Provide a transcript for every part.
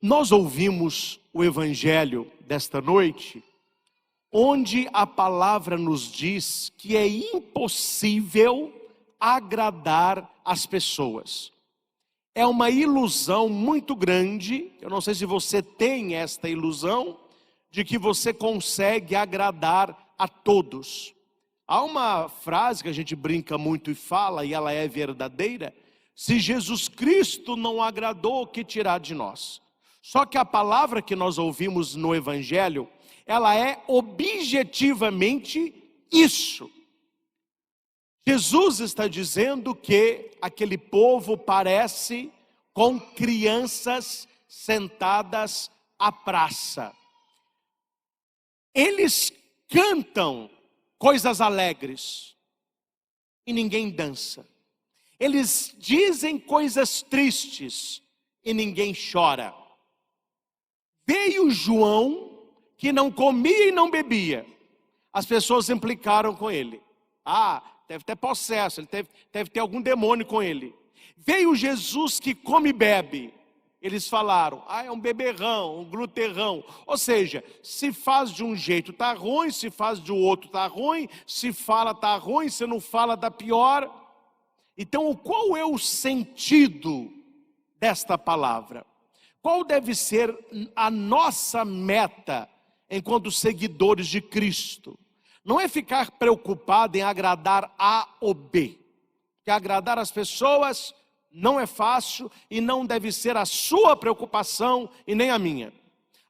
Nós ouvimos o evangelho desta noite, onde a palavra nos diz que é impossível agradar as pessoas. É uma ilusão muito grande, eu não sei se você tem esta ilusão, de que você consegue agradar a todos. Há uma frase que a gente brinca muito e fala, e ela é verdadeira: se Jesus Cristo não agradou, o que tirar de nós? Só que a palavra que nós ouvimos no evangelho, ela é objetivamente isso. Jesus está dizendo que aquele povo parece com crianças sentadas à praça. Eles cantam coisas alegres e ninguém dança. Eles dizem coisas tristes e ninguém chora. Veio João, que não comia e não bebia. As pessoas implicaram com ele. Deve ter possesso, ele deve ter algum demônio com ele. Veio Jesus, que come e bebe. Eles falaram: é um beberrão, um gluterrão. Ou seja, se faz de um jeito está ruim, se faz de outro está ruim, se fala está ruim, se não fala está pior. Então, qual é o sentido desta palavra? Qual deve ser a nossa meta enquanto seguidores de Cristo? Não é ficar preocupado em agradar A ou B. Porque agradar as pessoas não é fácil e não deve ser a sua preocupação e nem a minha.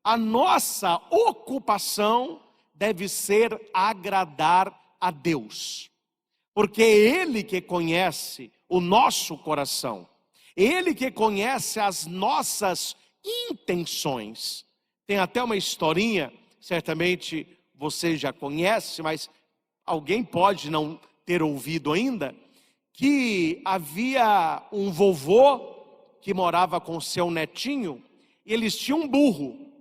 A nossa ocupação deve ser agradar a Deus. Porque é Ele que conhece o nosso coração. Ele que conhece as nossas intenções. Tem até uma historinha, certamente você já conhece, mas alguém pode não ter ouvido ainda, que havia um vovô que morava com seu netinho, e eles tinham um burro,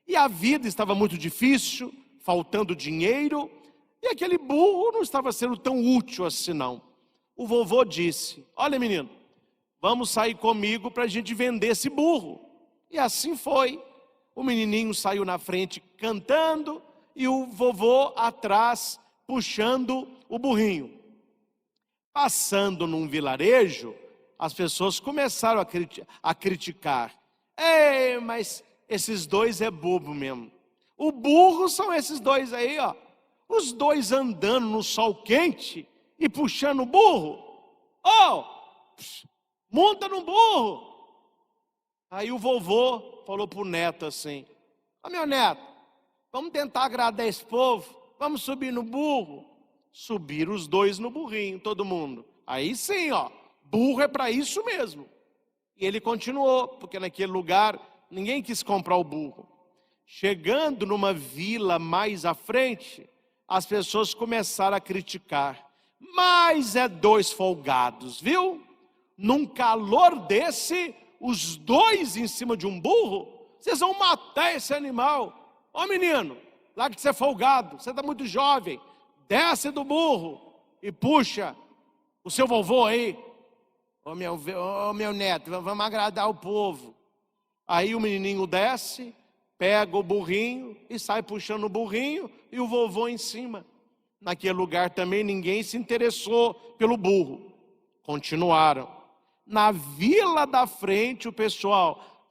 e a vida estava muito difícil, faltando dinheiro, e aquele burro não estava sendo tão útil assim não. O vovô disse: olha, menino, vamos sair comigo para a gente vender esse burro. E assim foi. O menininho saiu na frente cantando e o vovô atrás puxando o burrinho. Passando num vilarejo, as pessoas começaram a criticar. Mas esses dois é bobo mesmo. O burro são esses dois aí, ó. Os dois andando no sol quente e puxando o burro. Monta no burro. Aí o vovô falou pro neto assim: meu neto, vamos tentar agradar esse povo, vamos subir no burro. Subiram os dois no burrinho, todo mundo. Aí sim, burro é para isso mesmo. E ele continuou, porque naquele lugar ninguém quis comprar o burro. Chegando numa vila mais à frente, as pessoas começaram a criticar. Mas é dois folgados, viu? Num calor desse, os dois em cima de um burro, vocês vão matar esse animal. Menino, larga de ser folgado, você está muito jovem, desce do burro e puxa o seu vovô aí. Meu neto, vamos agradar o povo. Aí o menininho desce, pega o burrinho e sai puxando o burrinho e o vovô em cima. Naquele lugar também ninguém se interessou pelo burro. Continuaram. Na vila da frente o pessoal: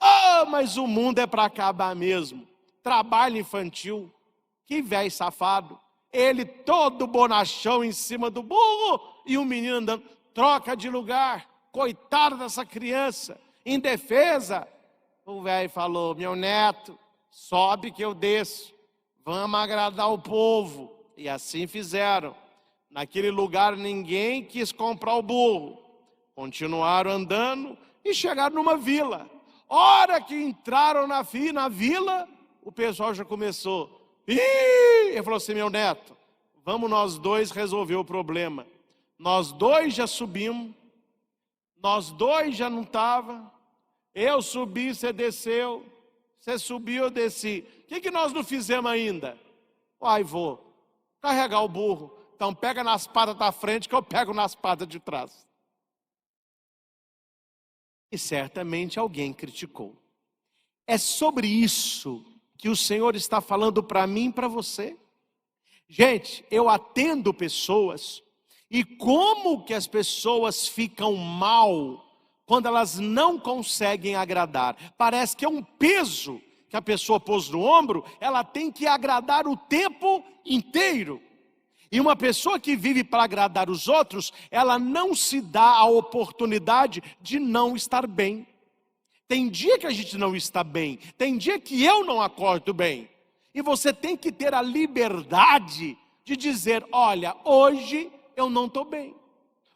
mas o mundo é para acabar mesmo. Trabalho infantil. Que velho safado. Ele todo bonachão em cima do burro e o menino andando. Troca de lugar. Coitado dessa criança. Indefesa. O velho falou: meu neto, sobe que eu desço. Vamos agradar o povo. E assim fizeram. Naquele lugar ninguém quis comprar o burro. Continuaram andando e chegaram numa vila. Hora que entraram na vila, o pessoal já começou. Ele falou assim: meu neto, vamos nós dois resolver o problema. Nós dois já subimos, nós dois já não estava. Eu subi, você desceu. Você subiu, eu desci. O que nós não fizemos ainda? Vou carregar o burro. Então pega nas patas da frente que eu pego nas patas de trás. E certamente alguém criticou. É sobre isso que o Senhor está falando para mim e para você. Gente, eu atendo pessoas, e como que as pessoas ficam mal quando elas não conseguem agradar? Parece que é um peso que a pessoa pôs no ombro, ela tem que agradar o tempo inteiro. E uma pessoa que vive para agradar os outros, ela não se dá a oportunidade de não estar bem. Tem dia que a gente não está bem, tem dia que eu não acordo bem. E você tem que ter a liberdade de dizer: olha, hoje eu não estou bem.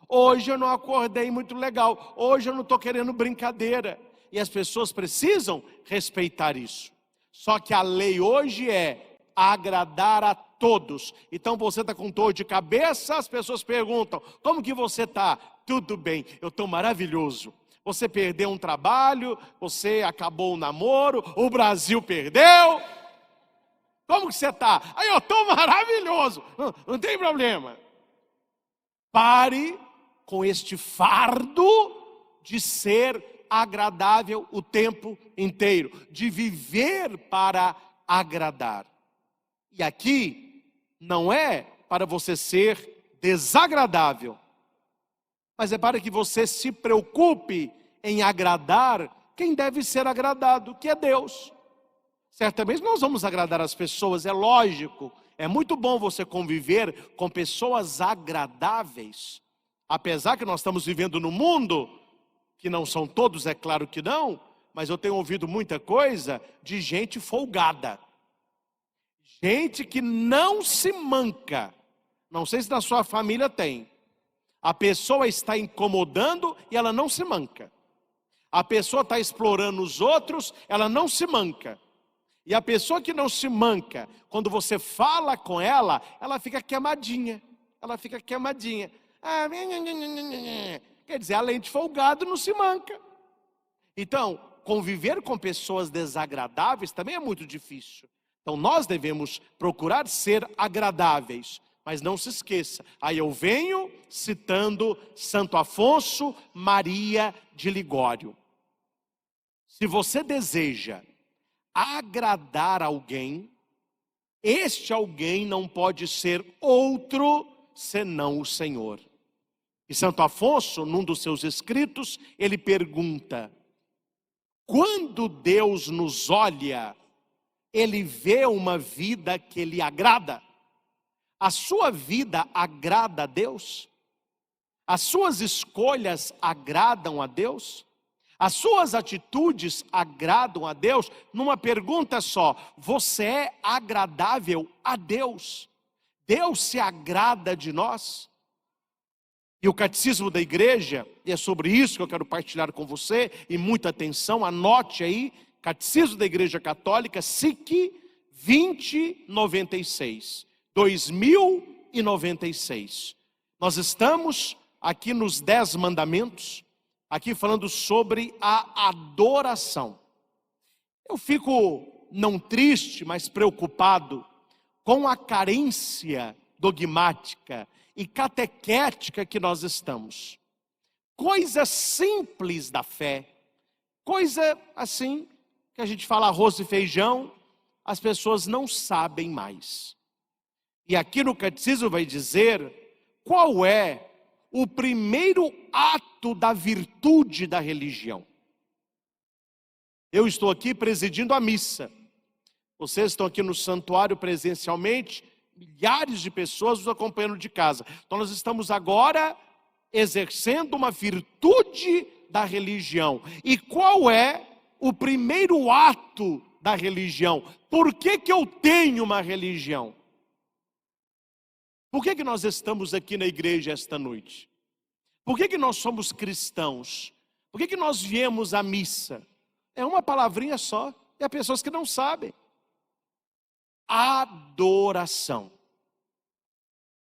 Hoje eu não acordei muito legal. Hoje eu não estou querendo brincadeira. E as pessoas precisam respeitar isso. Só que a lei hoje é agradar a todos. Então você está com dor de cabeça, as pessoas perguntam: como que você está? Tudo bem, eu estou maravilhoso. Você perdeu um trabalho, você acabou o namoro, o Brasil perdeu. Como que você está? Aí eu estou maravilhoso, não tem problema. Pare com este fardo de ser agradável o tempo inteiro, de viver para agradar. E aqui não é para você ser desagradável, mas é para que você se preocupe em agradar quem deve ser agradado, que é Deus. Certamente nós vamos agradar as pessoas, é lógico. É muito bom você conviver com pessoas agradáveis. Apesar que nós estamos vivendo num mundo, que não são todos, é claro que não, mas eu tenho ouvido muita coisa de gente folgada. Gente que não se manca. Não sei se na sua família tem. A pessoa está incomodando e ela não se manca. A pessoa está explorando os outros, ela não se manca. E a pessoa que não se manca, quando você fala com ela, ela fica queimadinha. Ela fica queimadinha. Quer dizer, além de folgado, não se manca. Então, conviver com pessoas desagradáveis também é muito difícil. Então, nós devemos procurar ser agradáveis. Mas não se esqueça, aí eu venho citando Santo Afonso Maria de Ligório. Se você deseja agradar alguém, este alguém não pode ser outro senão o Senhor. E Santo Afonso, num dos seus escritos, ele pergunta: quando Deus nos olha, Ele vê uma vida que lhe agrada? A sua vida agrada a Deus? As suas escolhas agradam a Deus? As suas atitudes agradam a Deus? Numa pergunta só, você é agradável a Deus? Deus se agrada de nós? E o catecismo da igreja, e é sobre isso que eu quero partilhar com você, e muita atenção, anote aí, catecismo da igreja católica, SIC 2096, 2096. Nós estamos aqui nos 10 mandamentos, aqui falando sobre a adoração. Eu fico não triste, mas preocupado com a carência dogmática e catequética que nós estamos. Coisa simples da fé, coisa assim, que a gente fala arroz e feijão, as pessoas não sabem mais. E aqui no catecismo vai dizer qual é o primeiro ato da virtude da religião. Eu estou aqui presidindo a missa. Vocês estão aqui no santuário presencialmente, milhares de pessoas nos acompanhando de casa. Então nós estamos agora exercendo uma virtude da religião. E qual é o primeiro ato da religião? Por que que eu tenho uma religião? Por que que nós estamos aqui na igreja esta noite? Por que que nós somos cristãos? Por que que nós viemos à missa? É uma palavrinha só, e há pessoas que não sabem. Adoração.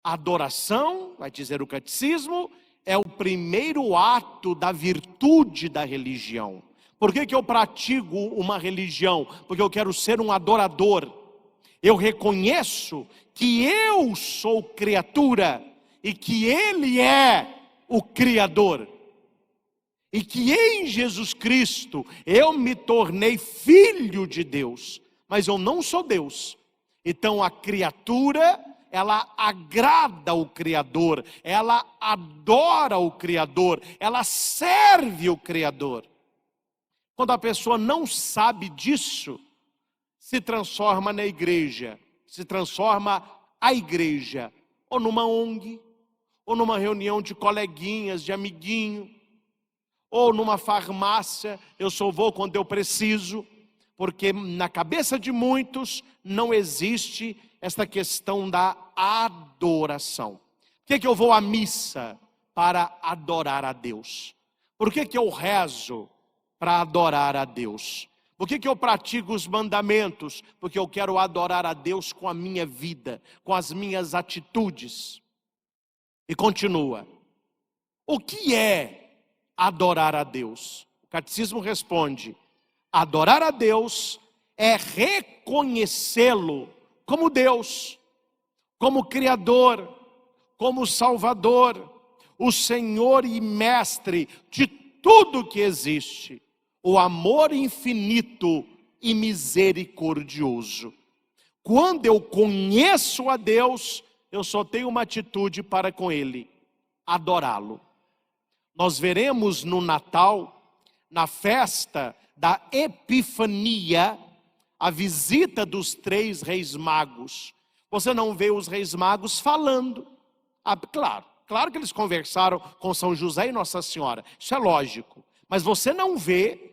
Adoração, vai dizer o catecismo, é o primeiro ato da virtude da religião. Por que que eu pratico uma religião? Porque eu quero ser um adorador. Eu reconheço que eu sou criatura e que Ele é o Criador. e que em Jesus Cristo eu me tornei filho de Deus, mas eu não sou Deus. Então a criatura, ela agrada o Criador, ela adora o Criador, ela serve o Criador. Quando a pessoa não sabe disso, se transforma na igreja, se transforma a igreja, ou numa ONG, ou numa reunião de coleguinhas, de amiguinho, ou numa farmácia, eu só vou quando eu preciso, porque na cabeça de muitos não existe esta questão da adoração. Por que eu vou à missa? Para adorar a Deus. Por que eu rezo? Para adorar a Deus. Por que eu pratico os mandamentos? Porque eu quero adorar a Deus com a minha vida, com as minhas atitudes. E continua. O que é adorar a Deus? O catecismo responde: adorar a Deus é reconhecê-lo como Deus, como Criador, como Salvador, o Senhor e Mestre de tudo que existe, o amor infinito e misericordioso. Quando eu conheço a Deus, eu só tenho uma atitude para com Ele: adorá-lo. Nós veremos no Natal, na festa da Epifania, a visita dos 3 reis magos. Você não vê os reis magos falando. Claro que eles conversaram com São José e Nossa Senhora, isso é lógico. Mas você não vê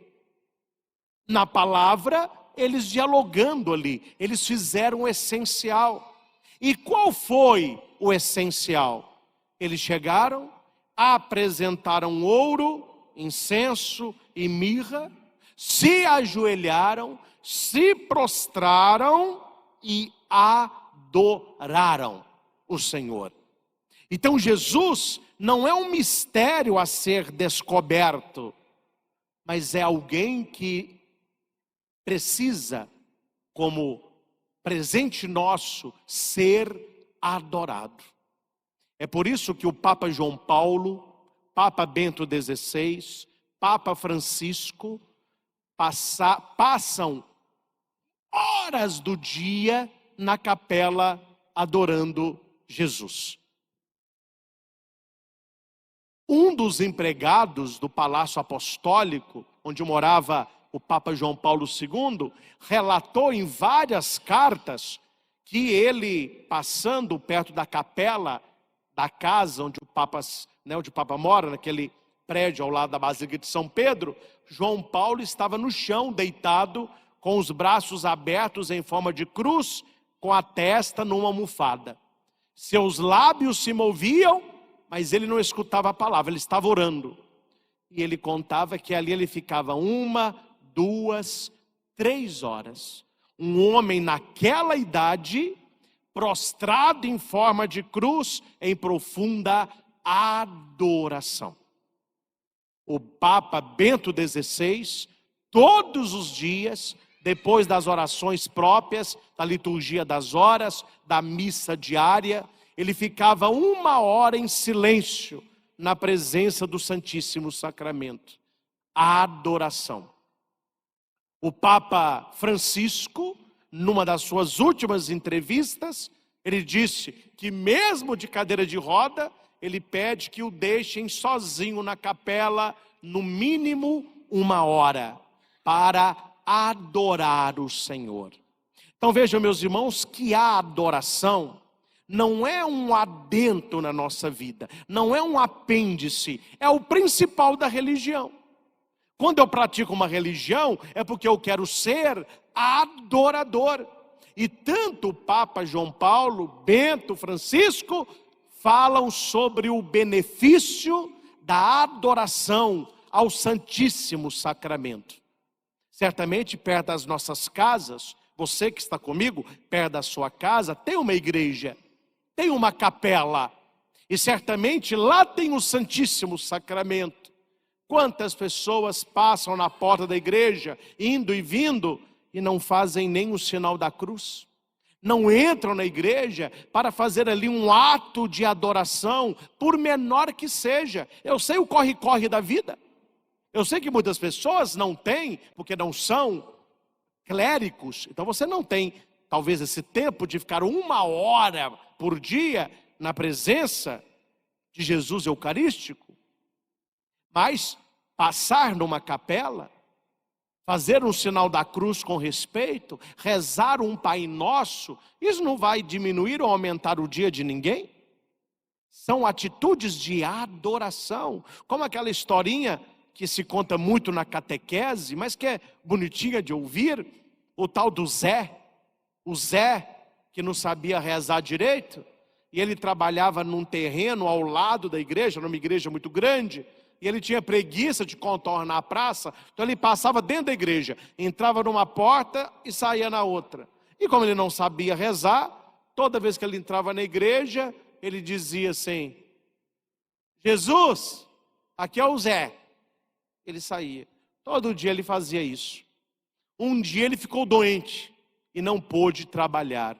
na palavra eles dialogando ali. Eles fizeram o essencial. E qual foi o essencial? Eles chegaram, apresentaram ouro, incenso e mirra, se ajoelharam, se prostraram e adoraram o Senhor. Então Jesus não é um mistério a ser descoberto, mas é alguém que precisa, como presente nosso, ser adorado. É por isso que o Papa João Paulo, Papa Bento XVI, Papa Francisco passam horas do dia na capela adorando Jesus. Um dos empregados do Palácio Apostólico, onde morava o Papa João Paulo II, relatou em várias cartas que ele, passando perto da capela da casa onde o Papa mora, naquele prédio ao lado da Basílica de São Pedro, João Paulo estava no chão, deitado, com os braços abertos em forma de cruz, com a testa numa almofada. Seus lábios se moviam, mas ele não escutava a palavra, ele estava orando. E ele contava que ali ele ficava 1, 2, 3 horas. Um homem naquela idade, prostrado em forma de cruz, em profunda adoração. O Papa Bento XVI, todos os dias, depois das orações próprias, da liturgia das horas, da missa diária, ele ficava 1 hora em silêncio, na presença do Santíssimo Sacramento. A adoração. O Papa Francisco, numa das suas últimas entrevistas, ele disse que mesmo de cadeira de roda, ele pede que o deixem sozinho na capela, no mínimo 1 hora, para adorar o Senhor. Então vejam, meus irmãos, que a adoração não é um adendo na nossa vida, não é um apêndice, é o principal da religião. Quando eu pratico uma religião, é porque eu quero ser adorador. E tanto o Papa João Paulo, Bento, Francisco, falam sobre o benefício da adoração ao Santíssimo Sacramento. Certamente, perto das nossas casas, você que está comigo, perto da sua casa, tem uma igreja, tem uma capela, e certamente lá tem o Santíssimo Sacramento. Quantas pessoas passam na porta da igreja, indo e vindo, e não fazem nem o sinal da cruz? Não entram na igreja para fazer ali um ato de adoração, por menor que seja. Eu sei o corre-corre da vida. Eu sei que muitas pessoas não têm, porque não são clérigos, então você não tem talvez esse tempo de ficar 1 hora por dia na presença de Jesus Eucarístico, mas passar numa capela, fazer um sinal da cruz com respeito, rezar um Pai Nosso, isso não vai diminuir ou aumentar o dia de ninguém? São atitudes de adoração, como aquela historinha que se conta muito na catequese, mas que é bonitinha de ouvir, o tal do Zé, o Zé que não sabia rezar direito, e ele trabalhava num terreno ao lado da igreja, numa igreja muito grande, e ele tinha preguiça de contornar a praça, então ele passava dentro da igreja, entrava numa porta e saía na outra. E como ele não sabia rezar, toda vez que ele entrava na igreja, ele dizia assim: Jesus, aqui é o Zé. Ele saía. Todo dia ele fazia isso. Um dia ele ficou doente e não pôde trabalhar.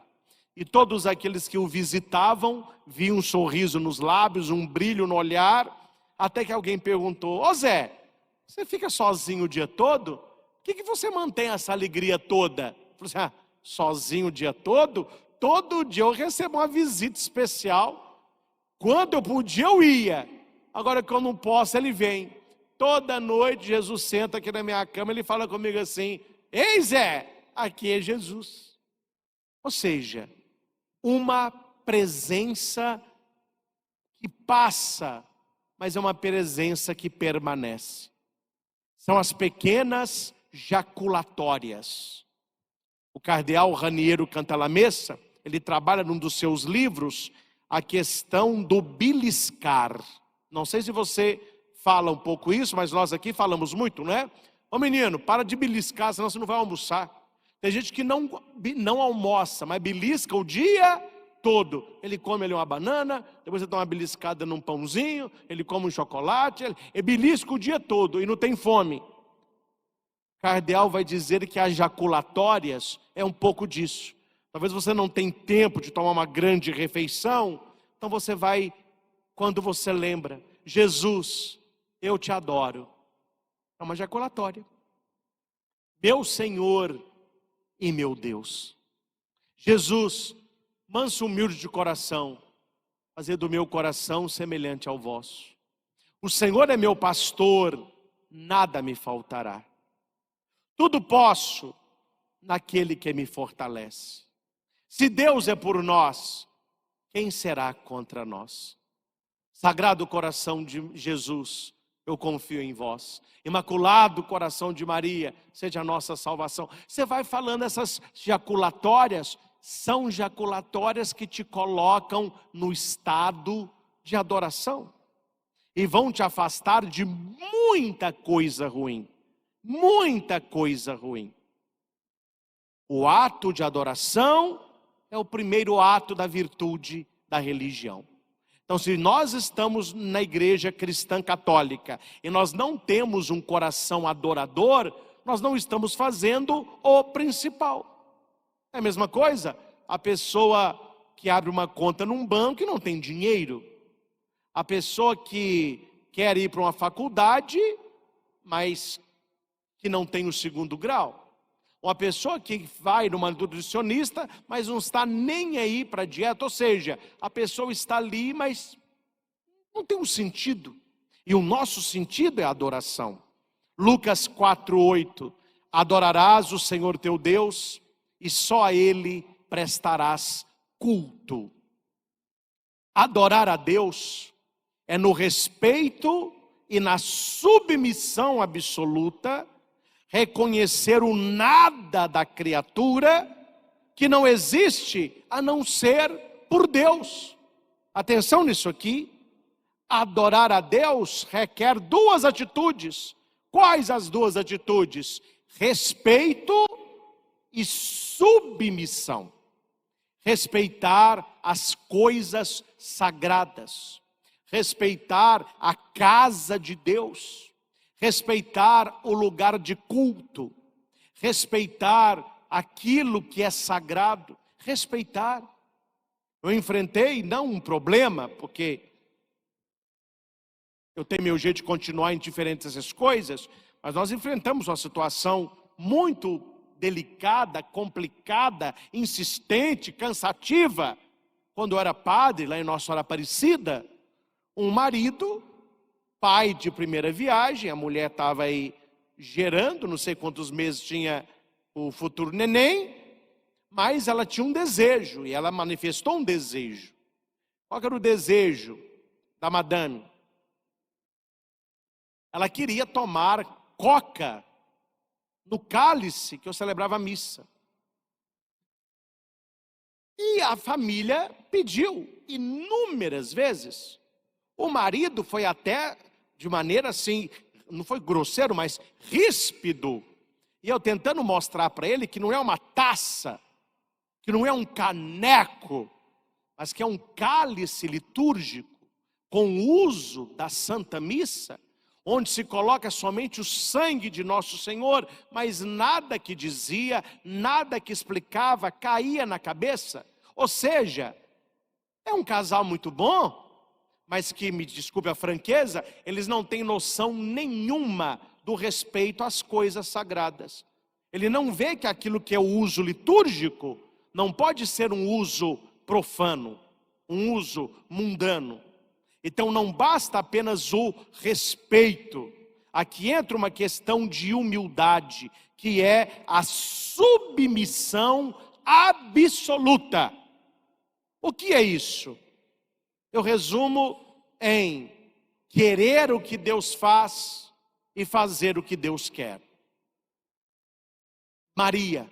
E todos aqueles que o visitavam viam um sorriso nos lábios, um brilho no olhar, até que alguém perguntou: ô Zé, você fica sozinho o dia todo? Por que você mantém essa alegria toda? Ele falou assim: sozinho o dia todo? Todo dia eu recebo uma visita especial. Quando eu podia, eu ia. Agora que eu não posso, ele vem. Toda noite Jesus senta aqui na minha cama, ele fala comigo assim: ei Zé, aqui é Jesus. Ou seja, uma presença que passa, mas é uma presença que permanece. São as pequenas jaculatórias. O cardeal Raniero Cantalamessa, ele trabalha num dos seus livros a questão do beliscar. Não sei se você fala um pouco isso, mas nós aqui falamos muito, não é? Ô menino, para de beliscar, senão você não vai almoçar. Tem gente que não almoça, mas belisca o dia todo. Ele come ali uma banana, depois ele dá uma beliscada num pãozinho, ele come um chocolate, ele belisca o dia todo e não tem fome. Cardeal vai dizer que as jaculatórias é um pouco disso. Talvez você não tenha tempo de tomar uma grande refeição, então você vai, quando você lembra: Jesus, eu te adoro. É uma jaculatória. Meu Senhor e meu Deus. Jesus, manso humilde de coração, fazer do meu coração semelhante ao vosso. O Senhor é meu pastor, nada me faltará. Tudo posso naquele que me fortalece. Se Deus é por nós, quem será contra nós? Sagrado coração de Jesus, eu confio em vós. Imaculado coração de Maria, seja a nossa salvação. Você vai falando essas jaculatórias, são jaculatórias que te colocam no estado de adoração. E vão te afastar de muita coisa ruim. Muita coisa ruim. O ato de adoração é o primeiro ato da virtude da religião. Então, se nós estamos na igreja cristã católica e nós não temos um coração adorador, nós não estamos fazendo o principal. É a mesma coisa, a pessoa que abre uma conta num banco e não tem dinheiro. A pessoa que quer ir para uma faculdade, mas que não tem o 2º grau. Uma pessoa que vai numa nutricionista, mas não está nem aí para a dieta. Ou seja, a pessoa está ali, mas não tem um sentido. E o nosso sentido é a adoração. Lucas 4:8. Adorarás o Senhor teu Deus e só a Ele prestarás culto. Adorar a Deus é no respeito e na submissão absoluta, reconhecer o nada da criatura, que não existe a não ser por Deus. Atenção nisso aqui. Adorar a Deus requer 2 atitudes. Quais as 2 atitudes? Respeito e submissão. Respeitar as coisas sagradas. Respeitar a casa de Deus. Respeitar o lugar de culto, respeitar aquilo que é sagrado, respeitar. Eu enfrentei não um problema, porque Eu tenho meu jeito de continuar indiferente a essas coisas, mas nós enfrentamos uma situação muito delicada, complicada, insistente, cansativa. Quando eu era padre, lá em Nossa Senhora Aparecida, um marido, pai de primeira viagem, a mulher estava aí gerando, não sei quantos meses tinha o futuro neném, mas ela tinha um desejo, e ela manifestou um desejo. Qual era o desejo da madame? Ela queria tomar coca no cálice que eu celebrava a missa. E a família pediu inúmeras vezes. O marido foi até, de maneira assim, não foi grosseiro, mas ríspido. E eu tentando mostrar para ele que não é uma taça, que não é um caneco, mas que é um cálice litúrgico, com uso da Santa Missa, onde se coloca somente o sangue de nosso Senhor, mas nada que dizia, nada que explicava, caía na cabeça. Ou seja, é um casal muito bom, mas que, me desculpe a franqueza, eles não têm noção nenhuma do respeito às coisas sagradas. Ele não vê que aquilo que é o uso litúrgico não pode ser um uso profano, um uso mundano. Então não basta apenas o respeito. Aqui entra uma questão de humildade, que é a submissão absoluta. O que é isso? Eu resumo em querer o que Deus faz e fazer o que Deus quer. Maria,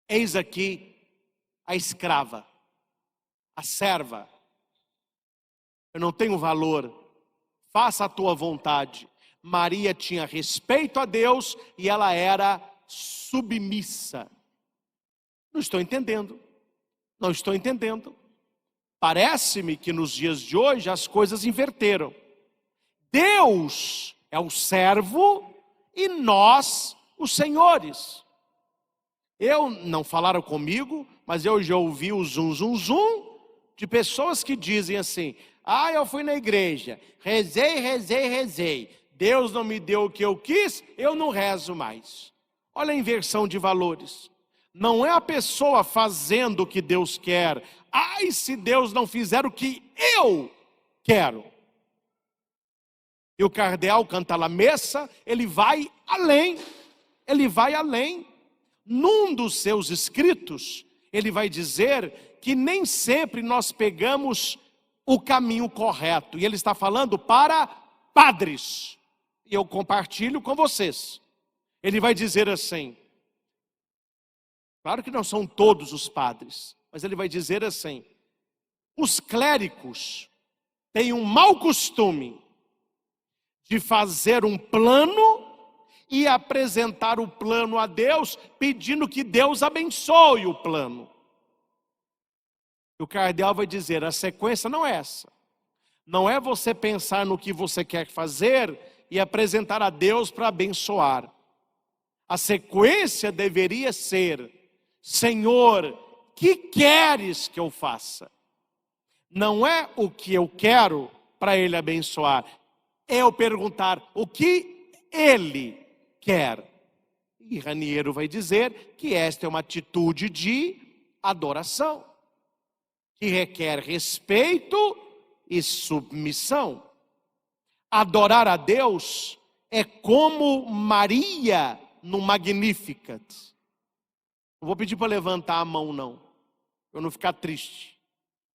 eis aqui a escrava, a serva. Eu não tenho valor, faça a tua vontade. Maria tinha respeito a Deus e ela era submissa. Não estou entendendo. Não estou entendendo. Parece-me que nos dias de hoje as coisas inverteram. Deus é o servo e nós os senhores. Não falaram comigo, mas eu já ouvi o zum, zum, zum de pessoas que dizem assim: eu fui na igreja, rezei. Deus não me deu o que eu quis, eu não rezo mais. Olha a inversão de valores. Não é a pessoa fazendo o que Deus quer. Se Deus não fizer o que eu quero. E o cardeal canta la messa, ele vai além. Ele vai além. Num dos seus escritos, ele vai dizer que nem sempre nós pegamos o caminho correto. E ele está falando para padres. E eu compartilho com vocês. Ele vai dizer assim, claro que não são todos os padres, mas ele vai dizer assim: os clérigos têm um mau costume de fazer um plano e apresentar o plano a Deus, pedindo que Deus abençoe o plano. E o cardeal vai dizer: a sequência não é essa. Não é você pensar no que você quer fazer e apresentar a Deus para abençoar. A sequência deveria ser: Senhor, que queres que eu faça? Não é o que eu quero para Ele abençoar. É eu perguntar o que Ele quer. E Raniero vai dizer que esta é uma atitude de adoração, que requer respeito e submissão. Adorar a Deus é como Maria no Magnificat. Não vou pedir para levantar a mão não, para eu não ficar triste,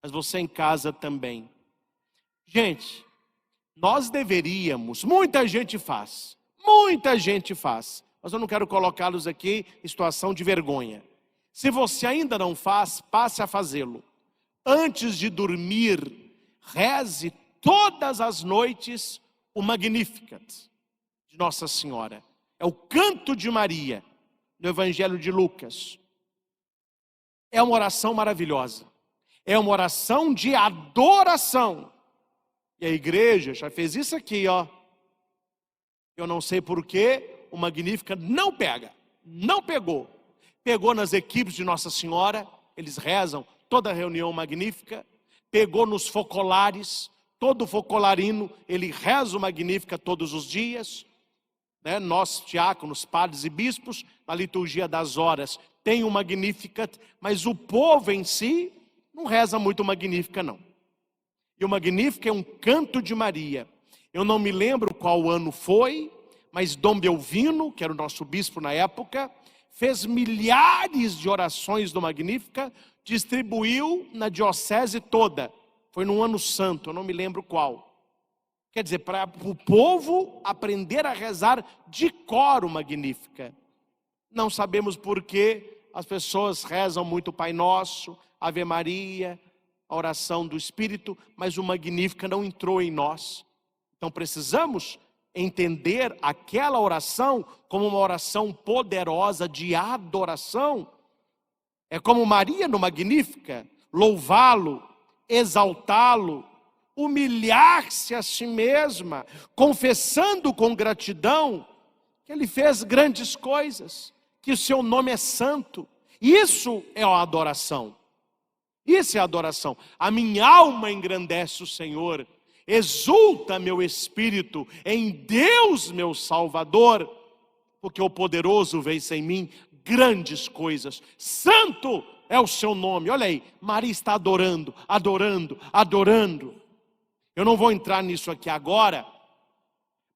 mas você em casa também. Gente, nós deveríamos, muita gente faz, mas eu não quero colocá-los aqui em situação de vergonha. Se você ainda não faz, passe a fazê-lo. Antes de dormir, reze todas as noites o Magnificat de Nossa Senhora. É o canto de Maria, no Evangelho de Lucas. É uma oração maravilhosa. É uma oração de adoração. E a igreja já fez isso aqui, ó. Eu não sei porquê, o Magnificat não pega. Não pegou. Pegou nas equipes de Nossa Senhora, eles rezam toda a reunião magnífica. Pegou nos focolares, Todo focolarino, ele reza o Magnífica todos os dias, né? Nós, diáconos, padres e bispos, na liturgia das horas, tem o Magnificat, mas o povo em si não reza muito o Magnífica, não. E o Magnífica é um canto de Maria. Eu não me lembro qual ano foi, mas Dom Belvino, que era o nosso bispo na época, fez milhares de orações do Magnífica, distribuiu na diocese toda. Foi num ano santo, eu não me lembro qual. Quer dizer, para o povo aprender a rezar de cor o Magnífica. Não sabemos por que as pessoas rezam muito o Pai Nosso, Ave Maria, a oração do Espírito, mas o Magnífica não entrou em nós. Então precisamos entender aquela oração como uma oração poderosa de adoração. É como Maria no Magnífica, louvá-lo, exaltá-lo, humilhar-se a si mesma, confessando com gratidão que ele fez grandes coisas, que o seu nome é santo. Isso é a adoração. Isso é a adoração. A minha alma engrandece o Senhor, exulta meu espírito em Deus meu Salvador, porque o poderoso fez em mim grandes coisas. Santo é o seu nome. Olha aí, Maria está adorando, adorando, adorando. Eu não vou entrar nisso aqui agora,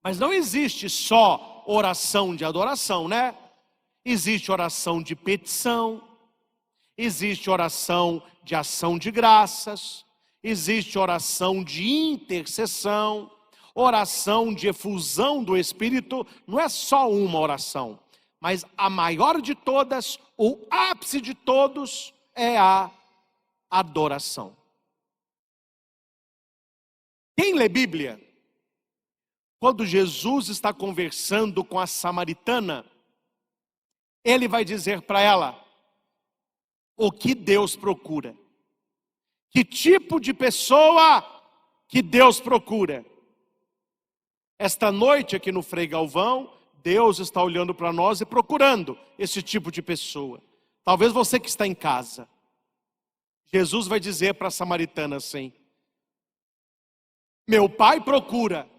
mas não existe só oração de adoração, né? Existe oração de petição, existe oração de ação de graças, existe oração de intercessão, oração de efusão do Espírito. Não é só uma oração, mas a maior de todas, o ápice de todos é a adoração. Quem lê Bíblia, quando Jesus está conversando com a samaritana, ele vai dizer para ela o que Deus procura. Que tipo de pessoa que Deus procura? Esta noite aqui no Frei Galvão, Deus está olhando para nós e procurando esse tipo de pessoa. Talvez você que está em casa. Jesus vai dizer para a samaritana assim: meu Pai procura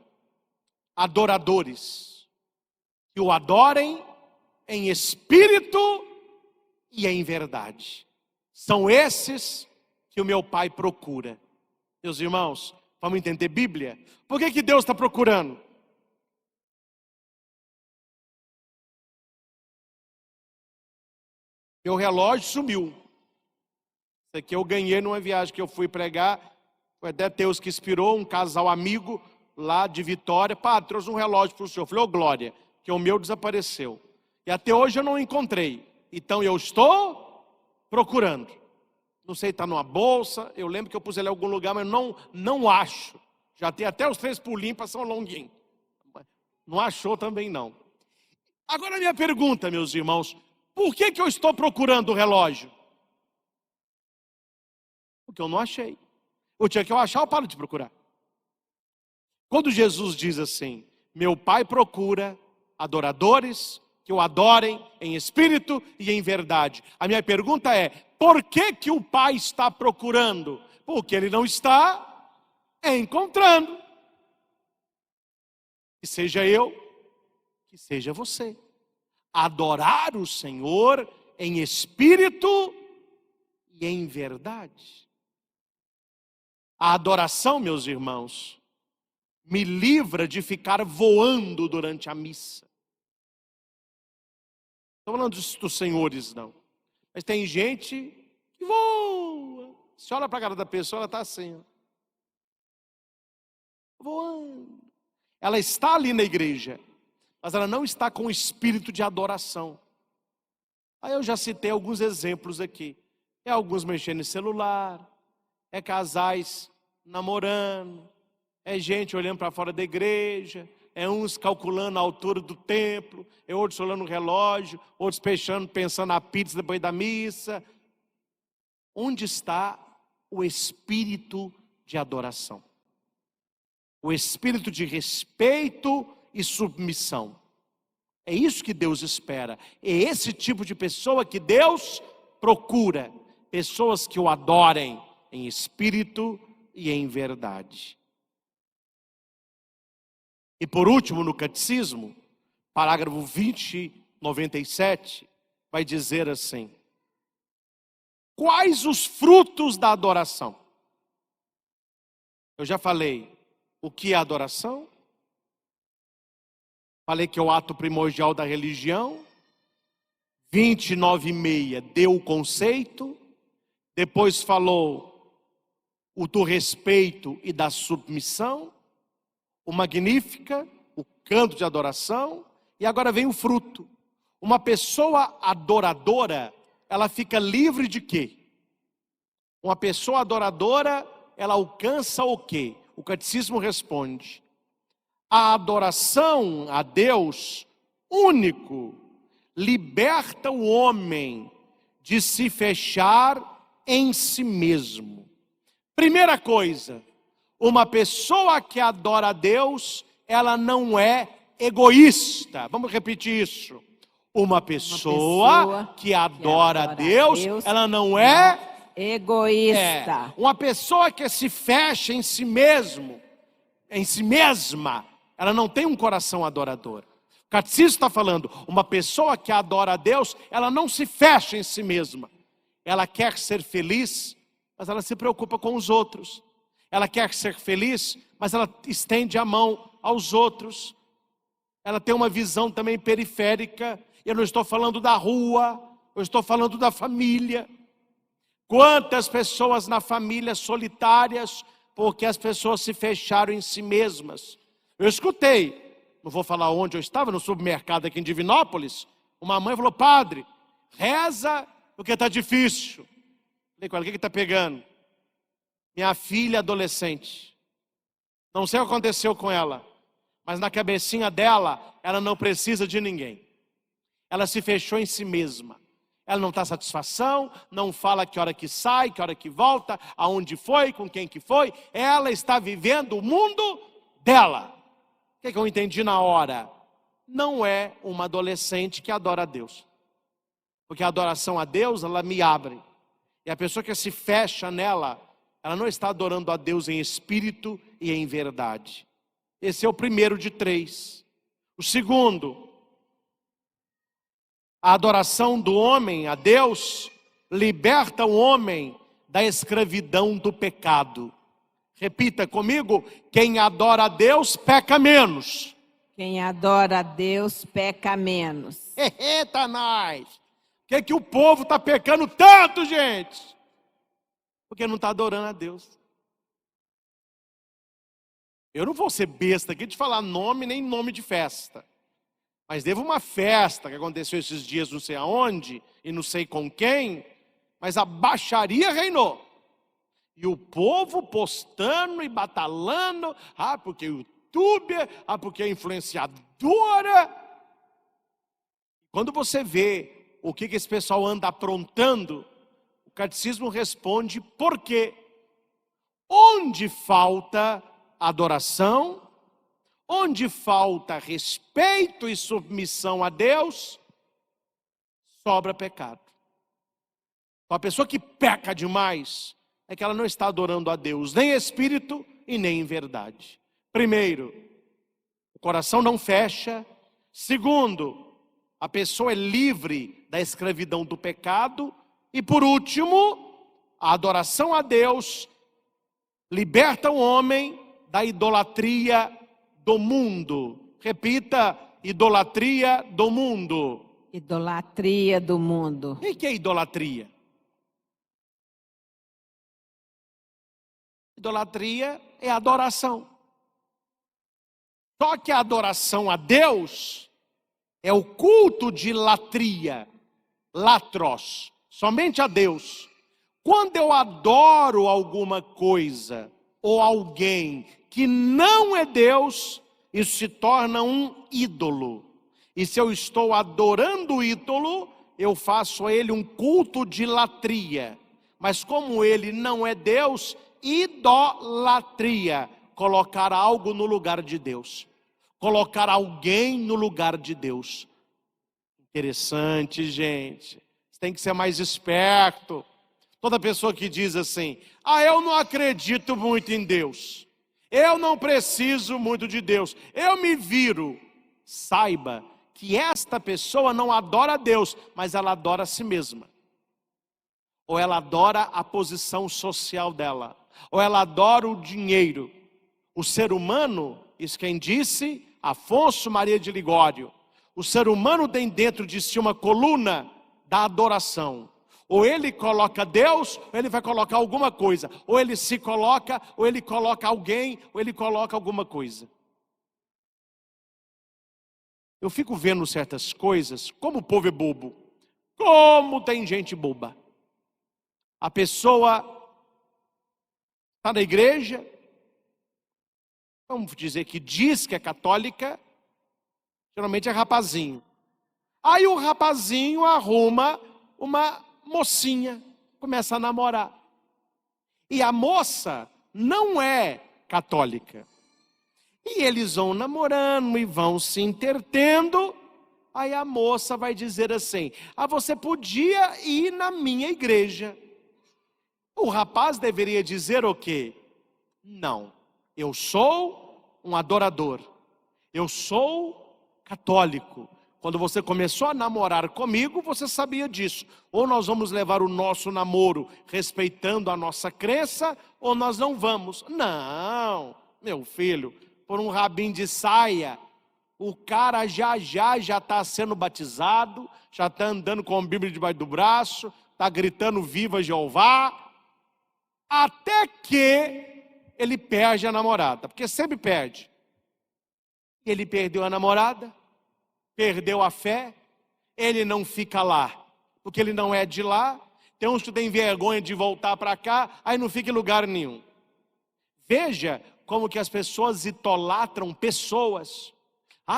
adoradores que o adorem em espírito e em verdade. São esses que o meu Pai procura. Meus irmãos, vamos entender Bíblia? Por que Deus está procurando? Meu relógio sumiu. Isso aqui eu ganhei numa viagem que eu fui pregar. Foi até Deus que inspirou, um casal amigo lá de Vitória. Padre, trouxe um relógio para o senhor. Eu falei, ô glória, que o meu desapareceu. E até hoje eu não encontrei. Então eu estou procurando. Não sei, está numa bolsa. Eu lembro que eu pus ele em algum lugar, mas não acho. Já tem até os 3 pulinhos para São Longuinho. Não achou também não. Agora a minha pergunta, meus irmãos. Por que eu estou procurando o relógio? Porque eu não achei. O dia que eu achar, eu paro de procurar. Quando Jesus diz assim, meu Pai procura adoradores que o adorem em espírito e em verdade. A minha pergunta é, por que o Pai está procurando? Porque Ele não está encontrando. Que seja eu, que seja você. Adorar o Senhor em espírito e em verdade. A adoração, meus irmãos, me livra de ficar voando durante a missa. Não estou falando dos senhores, não. Mas tem gente que voa. Se olha para a cara da pessoa, ela está assim, ó, voando. Ela está ali na igreja, mas ela não está com o espírito de adoração. Aí eu já citei alguns exemplos aqui. É alguns mexendo em celular, é casais namorando, é gente olhando para fora da igreja, é uns calculando a altura do templo, é outros olhando o relógio, outros pensando na pizza depois da missa. Onde está o espírito de adoração? O espírito de respeito e submissão. É isso que Deus espera. É esse tipo de pessoa que Deus procura. Pessoas que o adorem em espírito e em verdade. E por último, no catecismo, parágrafo 2097, vai dizer assim: quais os frutos da adoração? Eu já falei o que é adoração. Falei que é o ato primordial da religião. 29,6 deu o conceito. Depois falou o do respeito e da submissão. O Magnífica, o canto de adoração. E agora vem o fruto. Uma pessoa adoradora, ela fica livre de quê? Uma pessoa adoradora, ela alcança o quê? O catecismo responde: a adoração a Deus único liberta o homem de se fechar em si mesmo. Primeira coisa, uma pessoa que adora a Deus, ela não é egoísta. Vamos repetir isso. Uma pessoa que adora a Deus, ela não é egoísta. Uma pessoa que se fecha em si mesmo, em si mesma, ela não tem um coração adorador. O catecismo está falando, uma pessoa que adora a Deus, ela não se fecha em si mesma. Ela quer ser feliz, mas ela se preocupa com os outros. Ela quer ser feliz, mas ela estende a mão aos outros. Ela tem uma visão também periférica. Eu não estou falando da rua, eu estou falando da família. Quantas pessoas na família solitárias, porque as pessoas se fecharam em si mesmas. Eu escutei, não vou falar onde eu estava, no supermercado aqui em Divinópolis, uma mãe falou: padre, reza porque está difícil. Falei com ela: o que está pegando? Minha filha adolescente. Não sei o que aconteceu com ela, mas na cabecinha dela, ela não precisa de ninguém. Ela se fechou em si mesma. Ela não está satisfação, não fala que hora que sai, que hora que volta, aonde foi, com quem que foi. Ela está vivendo o mundo dela. O que eu entendi na hora? Não é uma adolescente que adora a Deus. Porque a adoração a Deus, ela me abre. E a pessoa que se fecha nela, ela não está adorando a Deus em espírito e em verdade. Esse é o primeiro de 3. O segundo, a adoração do homem a Deus liberta o homem da escravidão do pecado. Repita comigo: quem adora a Deus peca menos. Quem adora a Deus peca menos. Eita, nós! Por que o povo está pecando tanto, gente? Porque não está adorando a Deus. Eu não vou ser besta aqui de falar nome nem nome de festa. Mas teve uma festa que aconteceu esses dias não sei aonde, e não sei com quem, mas a baixaria reinou. E o povo postando e batalhando, porque o youtuber, porque a influenciadora. Quando você vê o que esse pessoal anda aprontando, o catecismo responde: por quê? Onde falta adoração, onde falta respeito e submissão a Deus, sobra pecado. Uma pessoa que peca demais é que ela não está adorando a Deus, nem em espírito e nem em verdade. Primeiro, o coração não fecha. Segundo, a pessoa é livre da escravidão do pecado. E por último, a adoração a Deus liberta o homem da idolatria do mundo. Repita: idolatria do mundo. Idolatria do mundo. O que é idolatria? Idolatria é adoração. Só que a adoração a Deus é o culto de latria, latros, somente a Deus. Quando eu adoro alguma coisa ou alguém que não é Deus, isso se torna um ídolo. E se eu estou adorando o ídolo, eu faço a ele um culto de latria. Mas como ele não é Deus, idolatria, colocar algo no lugar de Deus, colocar alguém no lugar de Deus. Interessante, gente. Você tem que ser mais esperto. Toda pessoa que diz assim: eu não acredito muito em Deus, Eu não preciso muito de Deus, eu me viro. Saiba que esta pessoa não adora a Deus, mas ela adora a si mesma. Ou ela adora a posição social dela, ou ela adora o dinheiro. O ser humano, isso quem disse? Afonso Maria de Ligório. O ser humano tem dentro de si uma coluna da adoração. Ou ele coloca Deus, ou ele vai colocar alguma coisa. Ou ele se coloca, ou ele coloca alguém, ou ele coloca alguma coisa. Eu fico vendo certas coisas, como o povo é bobo. Como tem gente boba. A pessoa está na igreja, vamos dizer que diz que é católica, geralmente é rapazinho. Aí o rapazinho arruma uma mocinha, começa a namorar. E a moça não é católica. E eles vão namorando e vão se entretendo. Aí a moça vai dizer assim: você podia ir na minha igreja. O rapaz deveria dizer o quê? Não, eu sou um adorador. Eu sou católico. Quando você começou a namorar comigo, você sabia disso. Ou nós vamos levar o nosso namoro respeitando a nossa crença, ou nós não vamos. Não, meu filho, por um rabinho de saia, o cara já está sendo batizado, já está andando com a Bíblia debaixo do braço, está gritando viva Jeová, até que ele perde a namorada, porque sempre perde. Ele perdeu a namorada, perdeu a fé, ele não fica lá, porque ele não é de lá. Tem uns que têm vergonha de voltar para cá, aí não fica em lugar nenhum. Veja como que as pessoas idolatram pessoas.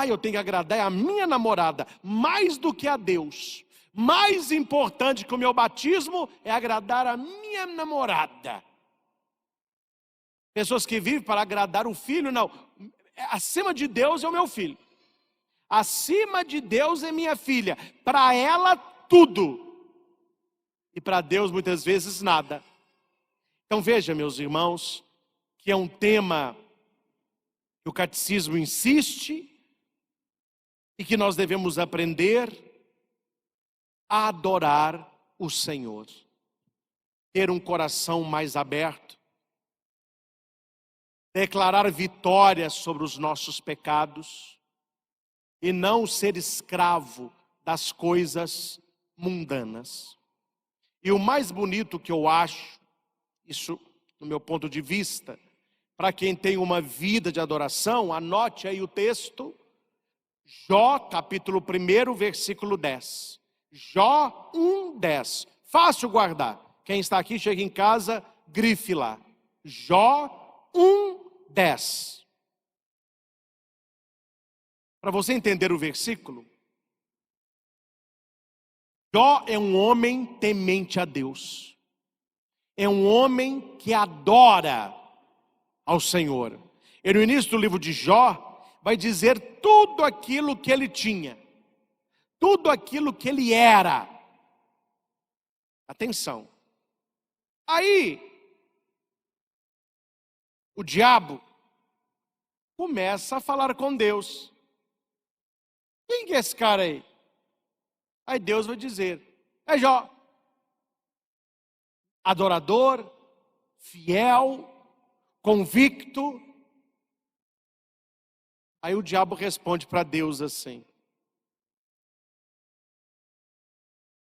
Eu tenho que agradar a minha namorada, mais do que a Deus. Mais importante que o meu batismo é agradar a minha namorada. Pessoas que vivem para agradar o filho, não. Acima de Deus é o meu filho. Acima de Deus é minha filha. Para ela, tudo. E para Deus, muitas vezes, nada. Então veja, meus irmãos, que é um tema que o catecismo insiste e que nós devemos aprender a adorar o Senhor. Ter um coração mais aberto. Declarar vitória sobre os nossos pecados. E não ser escravo das coisas mundanas. E o mais bonito que eu acho, isso no meu ponto de vista, para quem tem uma vida de adoração, anote aí o texto, Jó capítulo 1, versículo 10. Jó 1:10. Fácil guardar. Quem está aqui, chega em casa, grife lá. Jó 1:10. Para você entender o versículo, Jó é um homem temente a Deus. É um homem que adora ao Senhor. E no início do livro de Jó, vai dizer tudo aquilo que ele tinha. Tudo aquilo que ele era. Atenção. Aí, o diabo começa a falar com Deus. Quem que é esse cara aí? Aí Deus vai dizer: é Jó. Adorador, fiel, convicto. Aí o diabo responde para Deus assim.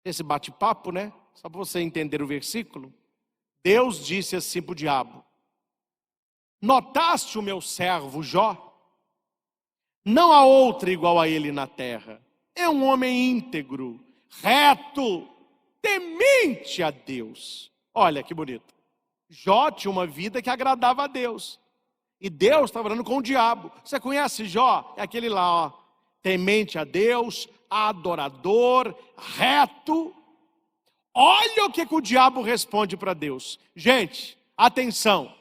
Esse bate-papo, né? Só para você entender o versículo. Deus disse assim para o diabo: notaste o meu servo Jó? Não há outro igual a ele na terra. É um homem íntegro, reto, temente a Deus. Olha que bonito. Jó tinha uma vida que agradava a Deus. E Deus estava falando com o diabo. Você conhece Jó? É aquele lá, ó. Temente a Deus, adorador, reto. Olha o que o diabo responde para Deus. Gente, atenção.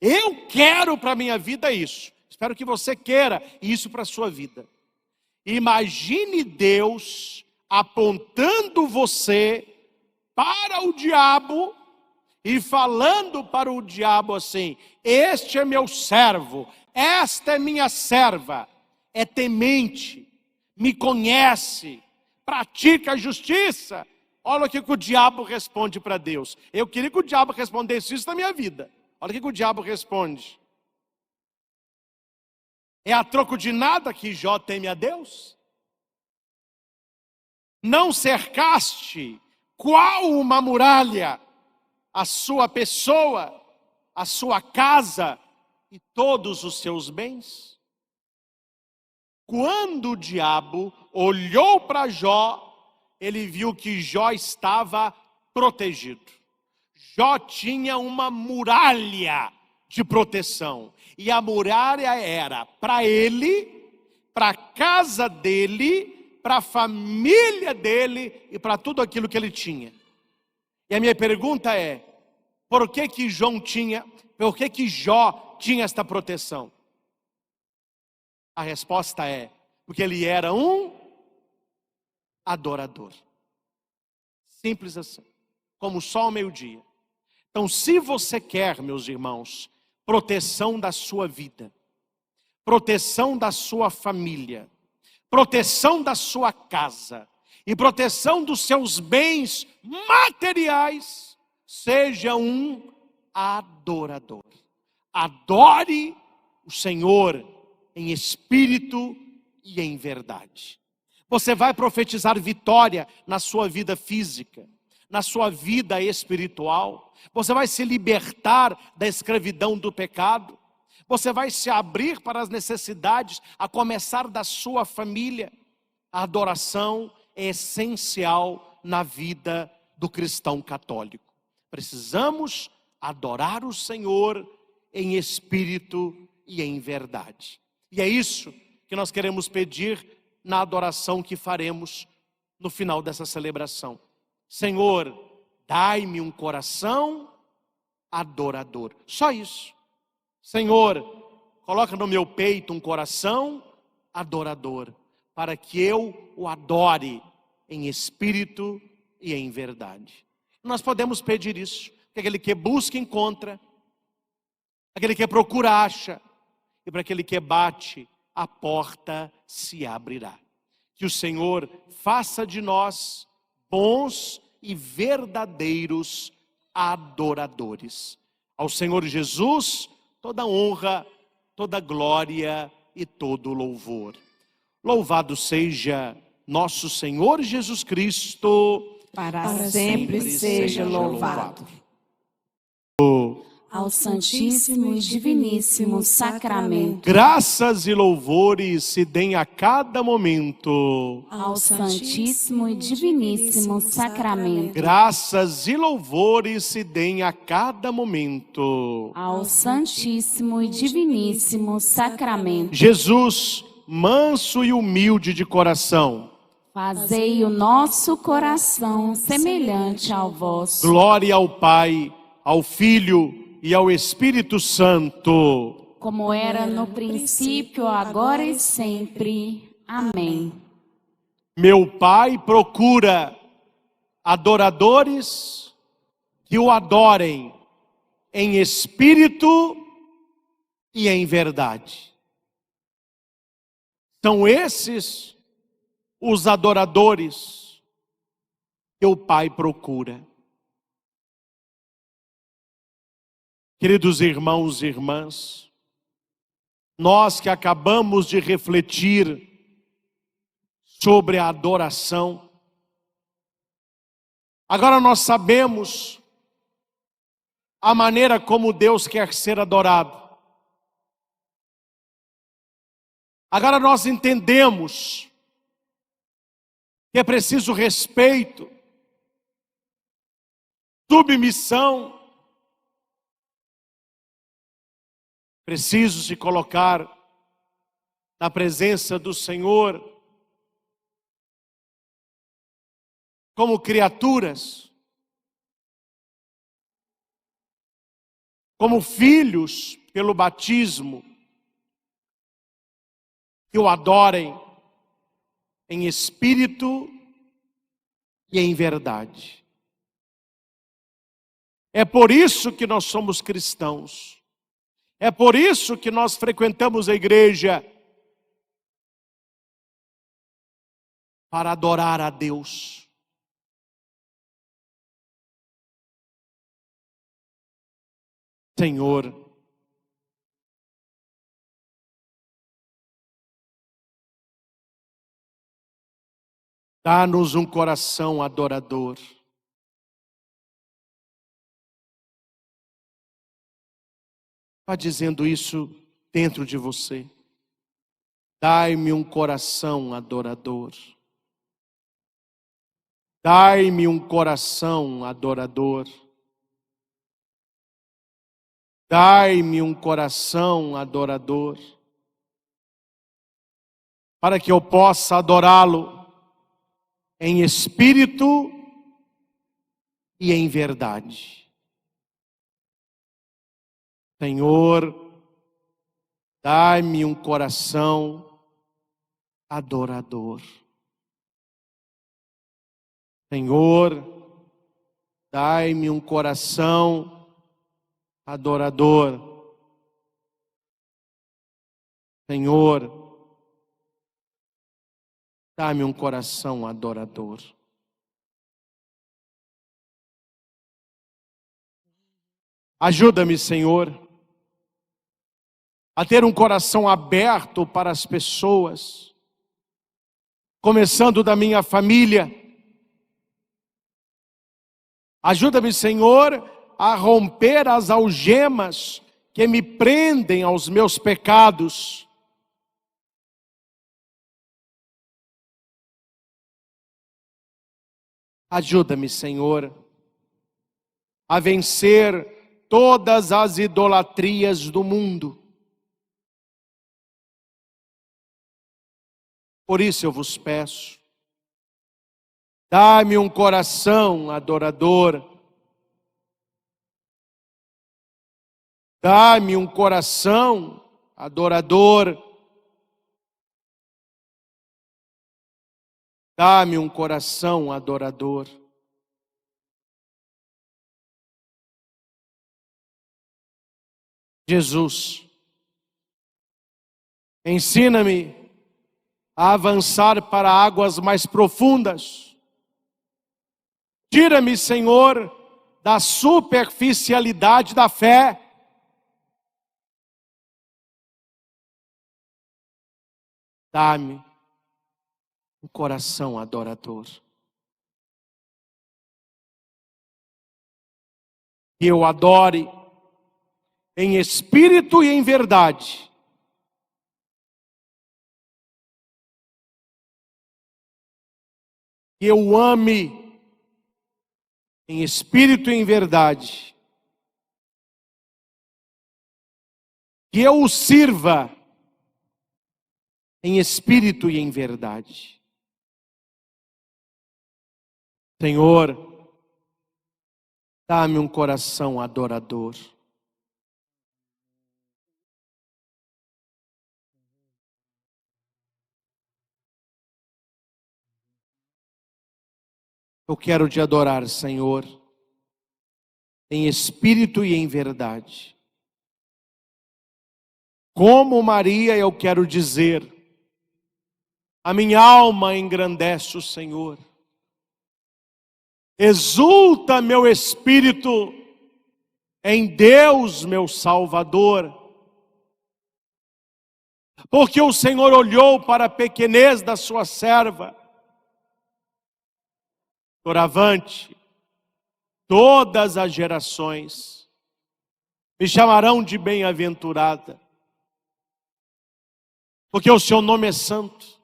Eu quero para a minha vida isso. Espero que você queira isso para a sua vida. Imagine Deus apontando você para o diabo e falando para o diabo assim: este é meu servo, esta é minha serva, é temente, me conhece, pratica a justiça. Olha o que o diabo responde para Deus. Eu queria que o diabo respondesse isso na minha vida. Olha o que o diabo responde. É a troco de nada que Jó teme a Deus? Não cercaste qual uma muralha a sua pessoa, a sua casa e todos os seus bens? Quando o diabo olhou para Jó, ele viu que Jó estava protegido. Jó tinha uma muralha de proteção. E a muralha era para ele, para a casa dele, para a família dele e para tudo aquilo que ele tinha. E a minha pergunta é: por que Jó tinha esta proteção? A resposta é: porque ele era um adorador. Simples assim, como o sol ao meio-dia. Então, se você quer, meus irmãos, proteção da sua vida, proteção da sua família, proteção da sua casa e proteção dos seus bens materiais, seja um adorador. Adore o Senhor em espírito e em verdade. Você vai profetizar vitória na sua vida física, na sua vida espiritual. Você vai se libertar da escravidão do pecado. Você vai se abrir para as necessidades, a começar da sua família. A adoração é essencial na vida do cristão católico. Precisamos adorar o Senhor em espírito e em verdade. E é isso que nós queremos pedir na adoração que faremos no final dessa celebração. Senhor, dai-me um coração adorador. Só isso. Senhor, coloca no meu peito um coração adorador, para que eu o adore em espírito e em verdade. Nós podemos pedir isso, que aquele que busca encontra, aquele que procura acha, e para aquele que bate, a porta se abrirá. Que o Senhor faça de nós bons e verdadeiros adoradores. Ao Senhor Jesus, toda honra, toda glória e todo louvor. Louvado seja nosso Senhor Jesus Cristo, Para sempre seja louvado. Ao Santíssimo e Diviníssimo Sacramento. Graças e louvores se deem a cada momento. Ao Santíssimo e Diviníssimo Sacramento. Graças e louvores se deem a cada momento. Ao Santíssimo e Diviníssimo Sacramento. Jesus, manso e humilde de coração, Fazei o nosso coração semelhante ao vosso. glória ao Pai, ao Filho e ao Espírito Santo, Como era no princípio, agora e sempre. Amém. Meu Pai procura adoradores que o adorem em espírito e em verdade. São esses os adoradores que o Pai procura. Queridos irmãos e irmãs, nós que acabamos de refletir sobre a adoração, agora nós sabemos a maneira como Deus quer ser adorado. Agora nós entendemos que é preciso respeito, submissão, preciso se colocar na presença do Senhor como criaturas, como filhos pelo batismo, que o adorem em espírito e em verdade. É por isso que nós somos cristãos. É por isso que nós frequentamos a igreja. Para adorar a Deus. Senhor, dá-nos um coração adorador. Vá dizendo isso dentro de você. Dai-me um coração adorador. Dai-me um coração adorador. Dai-me um coração adorador. Para que eu possa adorá-lo em espírito e em verdade. Senhor, dai-me um coração adorador. Senhor, dai-me um coração adorador. Senhor, dá-me um coração adorador. Ajuda-me, Senhor, a ter um coração aberto para as pessoas, começando da minha família. Ajuda-me, Senhor, a romper as algemas que me prendem aos meus pecados. Ajuda-me, Senhor, a vencer todas as idolatrias do mundo. Por isso eu vos peço, dá-me um coração adorador. Dá-me um coração adorador. Dá-me um coração adorador. Jesus, ensina-me a avançar para águas mais profundas. Tira-me, Senhor, da superficialidade da fé. Dá-me um coração adorador. Que eu adore em espírito e em verdade. Que eu ame em espírito e em verdade. Que eu o sirva em espírito e em verdade. Senhor, dá-me um coração adorador. Eu quero te adorar, Senhor, em espírito e em verdade. Como Maria, eu quero dizer, a minha alma engrandece o Senhor. Exulta meu espírito em Deus, meu Salvador. Porque o Senhor olhou para a pequenez da sua serva. Doravante, todas as gerações me chamarão de bem-aventurada, porque o seu nome é santo,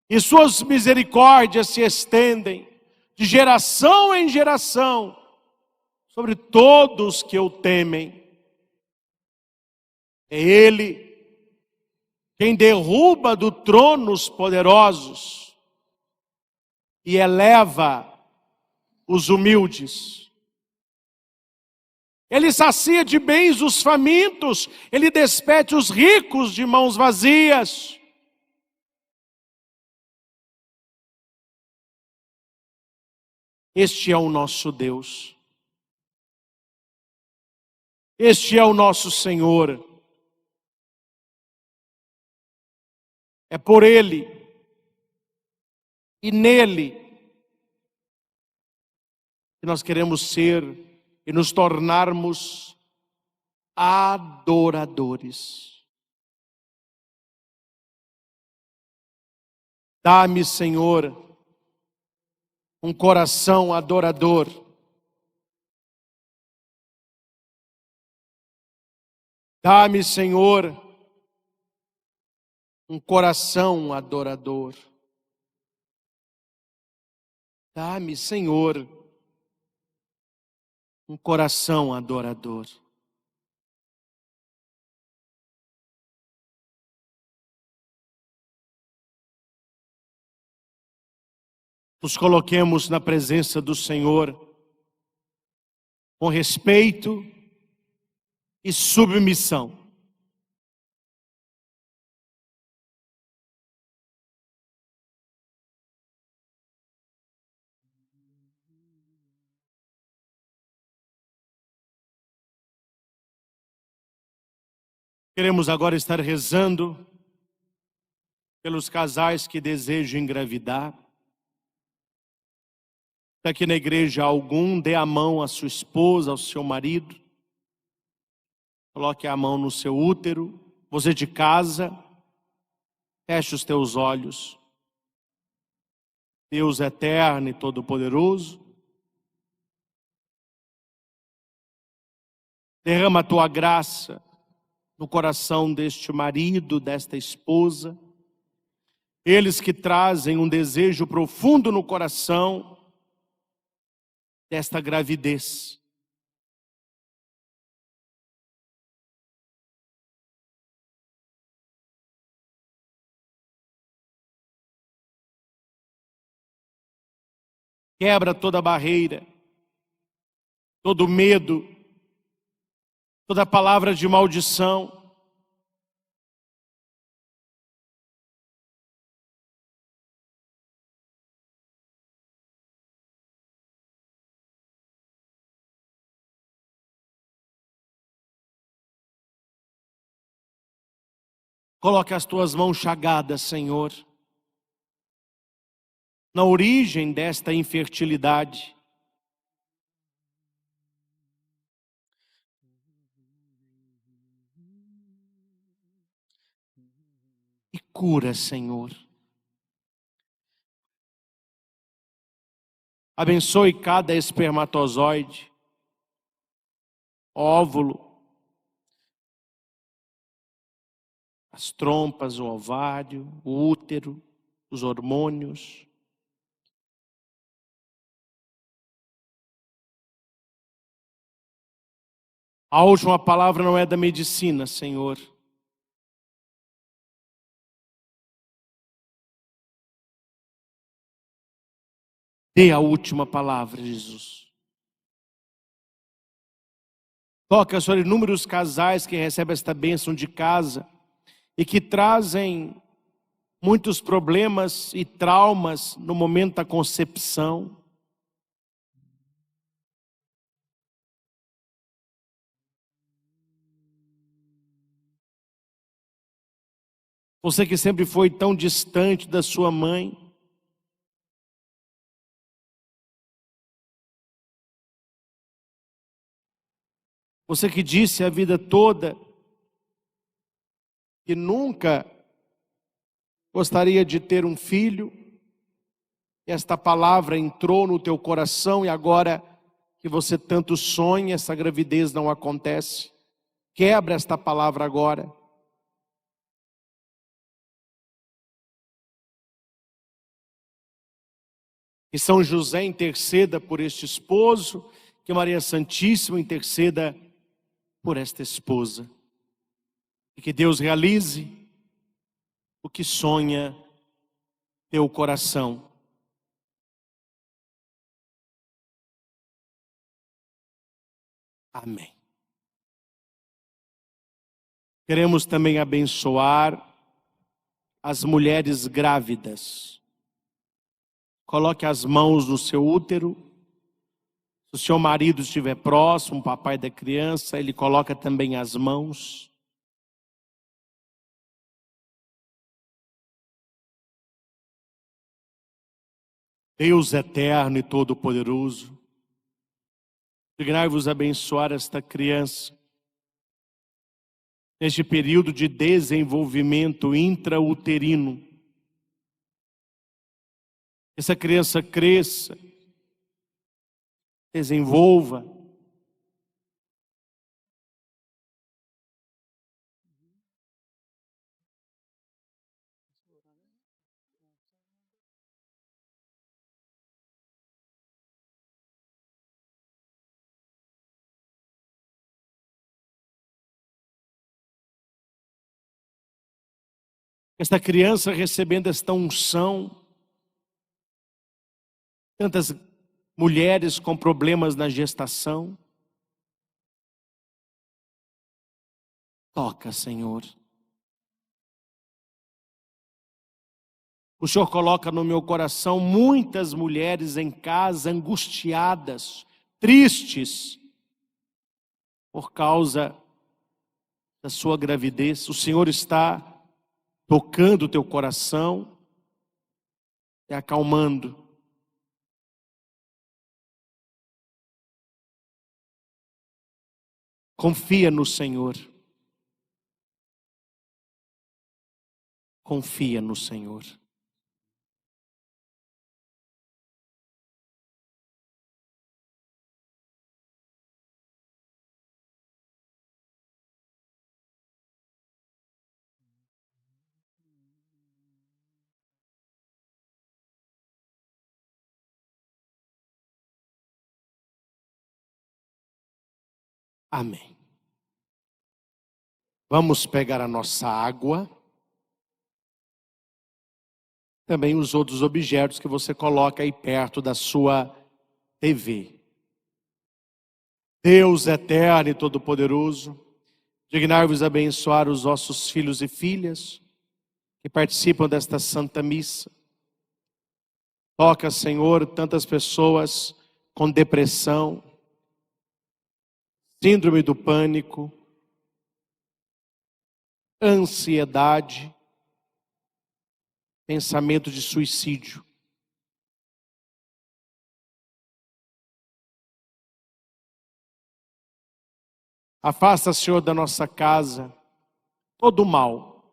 e suas misericórdias se estendem de geração em geração sobre todos que o temem. É Ele quem derruba do trono os poderosos e eleva os humildes. Ele sacia de bens os famintos, Ele despede os ricos de mãos vazias. Este é o nosso Deus. Este é o nosso Senhor. É por Ele e nele que nós queremos ser e nos tornarmos adoradores. Dá-me, Senhor, um coração adorador. Dá-me, Senhor, um coração adorador. Dá-me, Senhor, um coração adorador. Nos coloquemos na presença do Senhor com respeito e submissão. Queremos agora estar rezando pelos casais que desejam engravidar. Se aqui na igreja algum, dê a mão à sua esposa, ao seu marido. Coloque a mão no seu útero. Você de casa, feche os teus olhos. Deus eterno e todo-poderoso, derrama a tua graça no coração deste marido, desta esposa. Eles que trazem um desejo profundo no coração desta gravidez. Quebra toda barreira, todo medo, toda palavra de maldição. Coloque as tuas mãos chagadas, Senhor, na origem desta infertilidade. E cura, Senhor. Abençoe cada espermatozoide, óvulo, as trompas, o ovário, o útero, os hormônios. A última palavra não é da medicina, Senhor. Dê a última palavra, Jesus. Toca, Senhor, inúmeros casais que recebem esta bênção de casa e que trazem muitos problemas e traumas no momento da concepção. Você que sempre foi tão distante da sua mãe. Você que disse a vida toda que nunca gostaria de ter um filho. Esta palavra entrou no teu coração e agora que você tanto sonha, essa gravidez não acontece. Quebra esta palavra agora. Que São José interceda por este esposo, que Maria Santíssima interceda por esta esposa. E que Deus realize o que sonha teu coração. Amém. Queremos também abençoar as mulheres grávidas. Coloque as mãos no seu útero, Se o seu marido estiver próximo, o papai da criança, ele coloca também as mãos. Deus eterno e todo-poderoso, dignai-vos abençoar esta criança neste período de desenvolvimento intrauterino. Essa criança cresça, desenvolva, esta criança recebendo esta unção. Tantas mulheres com problemas na gestação. Toca, Senhor. O Senhor coloca no meu coração muitas mulheres em casa angustiadas, tristes, por causa da sua gravidez. O Senhor está tocando o teu coração e acalmando. Confia no Senhor. Confia no Senhor. Amém. Vamos pegar a nossa água. Também os outros objetos que você coloca aí perto da sua TV. Deus eterno e todo-poderoso, dignai-vos abençoar os vossos filhos e filhas que participam desta Santa Missa. Toca, Senhor, tantas pessoas com depressão, síndrome do pânico, ansiedade, pensamento de suicídio. Afasta, Senhor, da nossa casa todo o mal,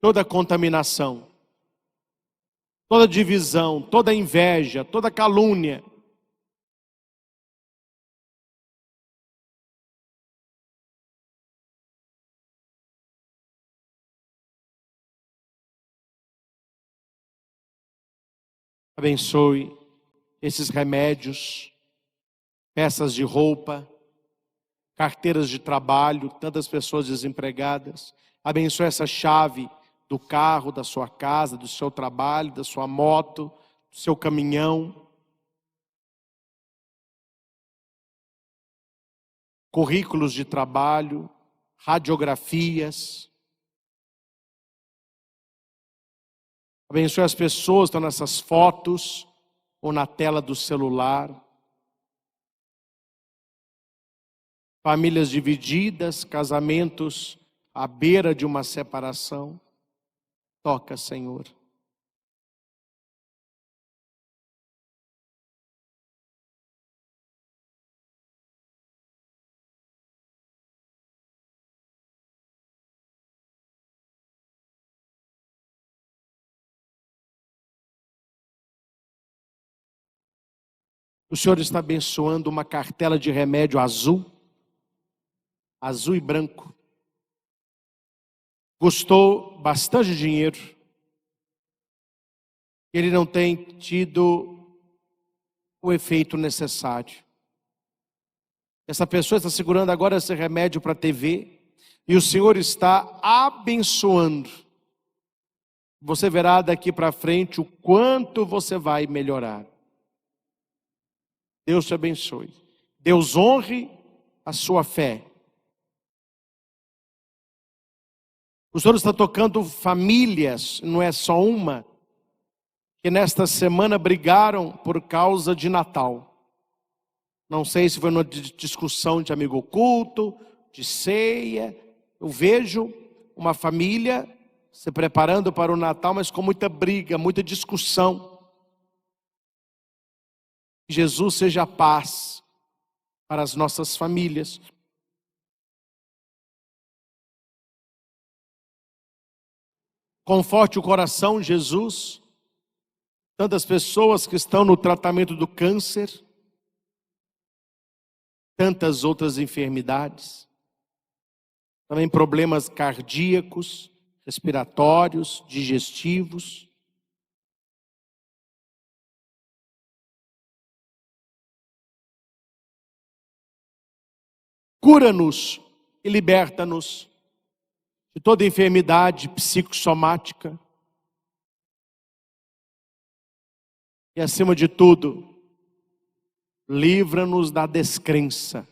toda contaminação, toda divisão, toda inveja, toda calúnia. Abençoe esses remédios, peças de roupa, carteiras de trabalho, tantas pessoas desempregadas. Abençoe essa chave do carro, da sua casa, do seu trabalho, da sua moto, do seu caminhão. Currículos de trabalho, radiografias. Abençoe as pessoas que estão nessas fotos ou na tela do celular. Famílias divididas, casamentos à beira de uma separação. Toca, Senhor. O Senhor está abençoando uma cartela de remédio azul e branco. Custou bastante dinheiro. Ele não tem tido o efeito necessário. Essa pessoa está segurando agora esse remédio para a TV e o Senhor está abençoando. Você verá daqui para frente o quanto você vai melhorar. Deus te abençoe. Deus honre a sua fé. O Senhor está tocando famílias, não é só uma, que nesta semana brigaram por causa de Natal. Não sei se foi uma discussão de amigo oculto, de ceia. Eu vejo uma família se preparando para o Natal, mas com muita briga, muita discussão. Que Jesus seja a paz para as nossas famílias. Conforte o coração, Jesus. Tantas pessoas que estão no tratamento do câncer, tantas outras enfermidades, também problemas cardíacos, respiratórios, digestivos. Cura-nos e liberta-nos de toda enfermidade psicossomática. E acima de tudo, livra-nos da descrença.